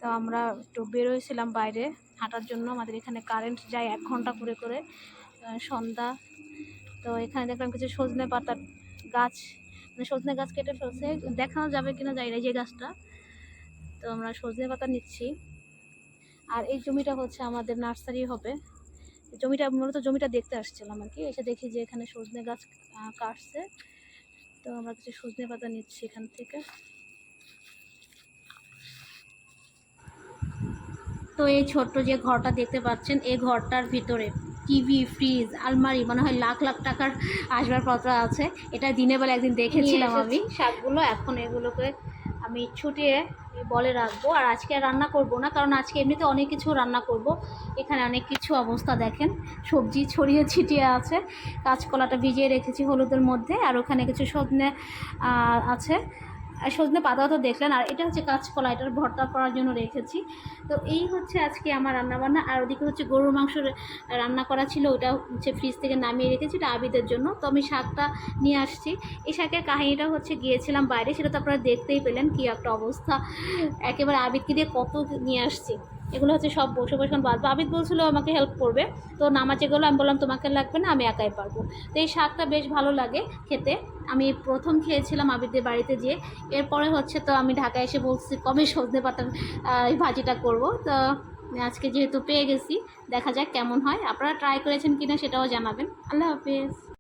তো আমরা একটু বেরোয়েছিলাম বাইরে হাঁটার জন্য। আমাদের এখানে কারেন্ট যায় 1 ঘন্টা করে করে সন্ধ্যা। তো এখানে দেখলাম কিছু সজনে পাতার গাছ, মানে সজনে গাছ কেটে ফেলছে, দেখানো যাবে কিনা জানি না যে গাছটা। তো আমরা সজনে পাতা নিচ্ছি। আর এই জমিটা হচ্ছে আমাদের নার্সারি হবে। জমিটা দেখতে আসছিলাম আর কি, এসে দেখি যে এখানে সজনে গাছ কাটছে। তো আমরা কিছু সজনে পাতা নিচ্ছি এখান থেকে। তো এই ছোট্ট যে ঘরটা দেখতে পাচ্ছেন, এই ঘরটার ভিতরে টিভি, ফ্রিজ, আলমারি, মনে হয় লাখ লাখ টাকার আসবাবপত্র আছে। এটা দিনের বেলা একদিন দেখেছিলাম আমি শাকগুলো। এখন এগুলোকে আমি ছুটিয়ে বলে রাখবো। আর আজকে রান্না করব না, কারণ আজকে এমনিতে অনেক কিছু রান্না করব। এখানে অনেক কিছু অবস্থা দেখেন, সবজি ছড়িয়ে ছিটিয়ে আছে। কাঁচকলাটা ভিজিয়ে রেখেছি হলুদের মধ্যে, আর ওখানে কিছু সজনে আছে। আর সজনে পাতাও তো দেখলেন। আর এটা হচ্ছে কাঁচকলা, এটার ভর্তা করার জন্য রেখেছি। তো এই হচ্ছে আজকে আমার রান্নাবান্না। আর ওদিকে হচ্ছে গরুর মাংস রান্না করা ছিল, ওটা হচ্ছে ফ্রিজ থেকে নামিয়ে রেখেছি, এটা আবিদের জন্য। তো আমি শাকটা নিয়ে আসছি। এই শাকের কাহিনিটা হচ্ছে গিয়েছিলাম বাইরে, সেটা তো আপনারা দেখতেই পেলেন কী একটা অবস্থা। একেবারে আবিদকে দিয়ে কত নিয়ে আসছি। এগুলো হচ্ছে সব বসে বসে বাঁধবো। আবিদ বলছিল আমাকে হেল্প করবে, তো নামাজে গেলো। আমি বললাম তোমাকে লাগবে না, আমি একাই পারবো। তো এই শাকটা বেশ ভালো লাগে খেতে। আমি প্রথম খেয়েছিলাম আবিদের বাড়িতে যেয়ে। এরপরে হচ্ছে তো আমি ঢাকায় এসে বলছি কবে সজনে পাতার ভাজিটা করব। তো আজকে যেহেতু পেয়ে গেছি, দেখা যাক কেমন হয়। আপনারা ট্রাই করেছেন কিনা সেটাও জানাবেন। আল্লাহ হাফেজ।